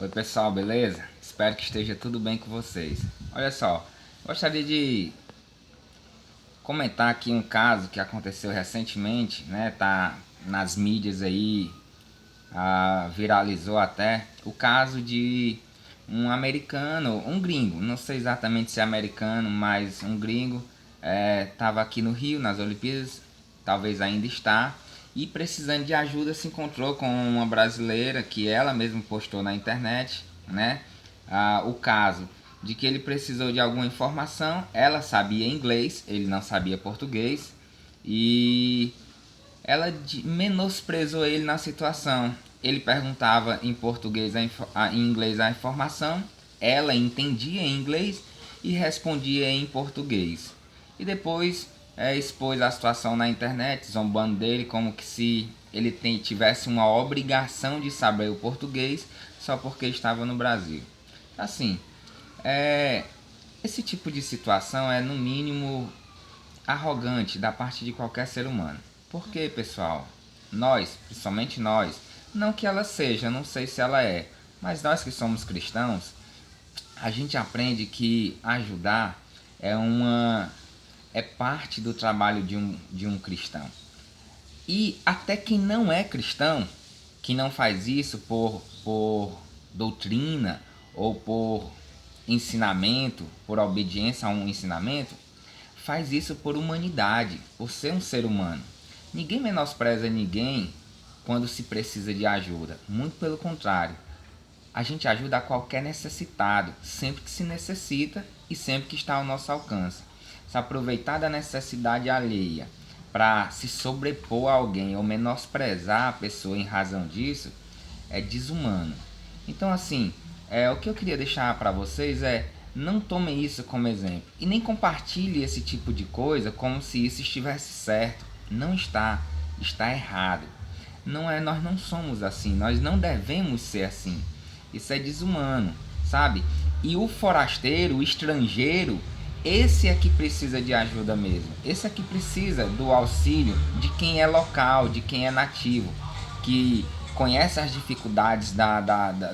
Oi pessoal, beleza? Espero que esteja tudo bem com vocês. Olha só, gostaria de comentar aqui um caso que aconteceu recentemente, né? Tá nas mídias aí, viralizou até o caso de um americano, um gringo, não sei exatamente se é americano, mas um gringo estava aqui no Rio nas Olimpíadas, talvez ainda está, e precisando de ajuda se encontrou com uma brasileira que ela mesma postou na internet, né? O caso de que ele precisou de alguma informação, ela sabia inglês, ele não sabia português e ela menosprezou ele na situação. Ele perguntava em português, em inglês a informação, ela entendia em inglês e respondia em português. E depois expôs a situação na internet, zombando dele como que se ele tivesse uma obrigação de saber o português só porque estava no Brasil. Assim, é, esse tipo de situação é no mínimo arrogante da parte de qualquer ser humano. Porque, pessoal, nós, principalmente nós, não que ela seja, não sei se ela é, mas nós que somos cristãos, a gente aprende que ajudar é parte do trabalho de um cristão. E até quem não é cristão, que não faz isso por doutrina ou por ensinamento, por obediência a um ensinamento, faz isso por humanidade, por ser um ser humano. Ninguém menospreza ninguém quando se precisa de ajuda. Muito pelo contrário. A gente ajuda a qualquer necessitado, sempre que se necessita e sempre que está ao nosso alcance. Se aproveitar da necessidade alheia para se sobrepor a alguém ou menosprezar a pessoa em razão disso, é desumano. Então, assim, o que eu queria deixar para vocês é: não tomem isso como exemplo e nem compartilhe esse tipo de coisa como se isso estivesse certo. Não está, está errado. Não é, nós não somos assim, nós não devemos ser assim. Isso é desumano, sabe? E o forasteiro, o estrangeiro, esse é que precisa de ajuda mesmo. Esse é que precisa do auxílio de quem é local, de quem é nativo, que conhece as dificuldades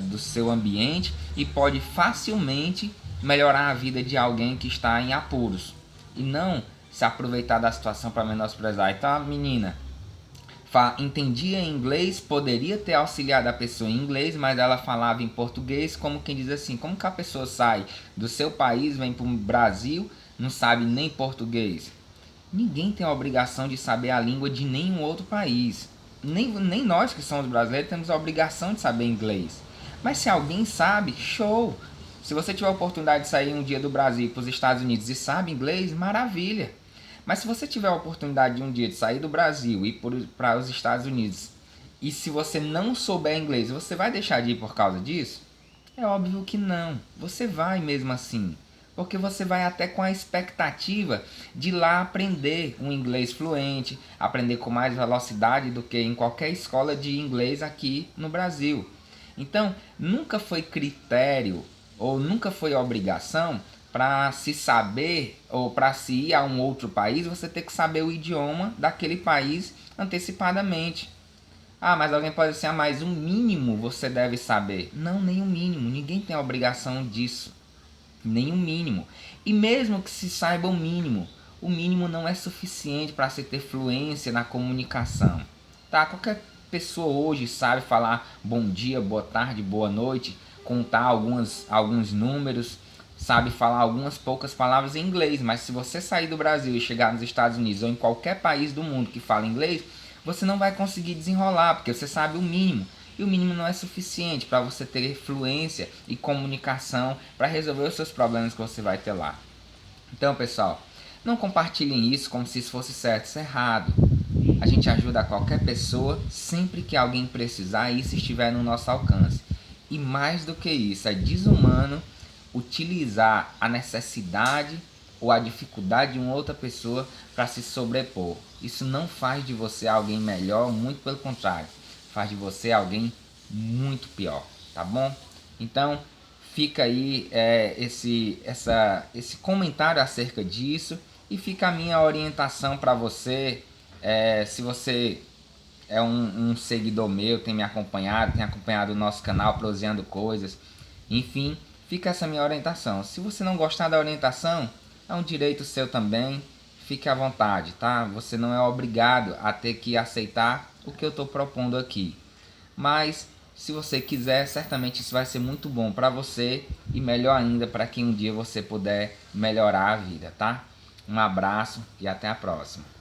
do seu ambiente e pode facilmente melhorar a vida de alguém que está em apuros. E não se aproveitar da situação para menosprezar. Então a menina entendia inglês, poderia ter auxiliado a pessoa em inglês, mas ela falava em português, como quem diz assim: como que a pessoa sai do seu país, vem para o Brasil, não sabe nem português? Ninguém tem a obrigação de saber a língua de nenhum outro país. Nem nós que somos brasileiros temos a obrigação de saber inglês. Mas se alguém sabe, show! Se você tiver a oportunidade de sair um dia do Brasil para os Estados Unidos e sabe inglês, maravilha! Mas se você tiver a oportunidade de um dia de sair do Brasil e ir para os Estados Unidos, e se você não souber inglês, você vai deixar de ir por causa disso? É óbvio que não. Você vai mesmo assim. Porque você vai até com a expectativa de ir lá aprender um inglês fluente, aprender com mais velocidade do que em qualquer escola de inglês aqui no Brasil. Então, nunca foi critério ou nunca foi obrigação para se saber ou para se ir a um outro país, você ter que saber o idioma daquele país antecipadamente. Ah, mas alguém pode dizer, mas um mínimo você deve saber. Não, nem o mínimo. Ninguém tem a obrigação disso. Nem o mínimo. E mesmo que se saiba o mínimo não é suficiente para se ter fluência na comunicação. Tá? Qualquer pessoa hoje sabe falar bom dia, boa tarde, boa noite, contar alguns números, sabe falar algumas poucas palavras em inglês, mas se você sair do Brasil e chegar nos Estados Unidos ou em qualquer país do mundo que fala inglês, você não vai conseguir desenrolar, porque você sabe o mínimo. E o mínimo não é suficiente para você ter fluência e comunicação para resolver os seus problemas que você vai ter lá. Então, pessoal, não compartilhem isso como se isso fosse certo, isso é errado. A gente ajuda a qualquer pessoa sempre que alguém precisar e isso estiver no nosso alcance. E mais do que isso, é desumano utilizar a necessidade ou a dificuldade de uma outra pessoa para se sobrepor. Isso não faz de você alguém melhor, muito pelo contrário, faz de você alguém muito pior, tá bom? Então fica aí esse comentário acerca disso e fica a minha orientação para você. Se você é um seguidor meu, tem me acompanhado, tem acompanhado o nosso canal, Proseando Coisas. Enfim, fica essa minha orientação. Se você não gostar da orientação, é um direito seu também. Fique à vontade, tá? Você não é obrigado a ter que aceitar o que eu estou propondo aqui. Mas, se você quiser, certamente isso vai ser muito bom para você e melhor ainda para que um dia você puder melhorar a vida, tá? Um abraço e até a próxima.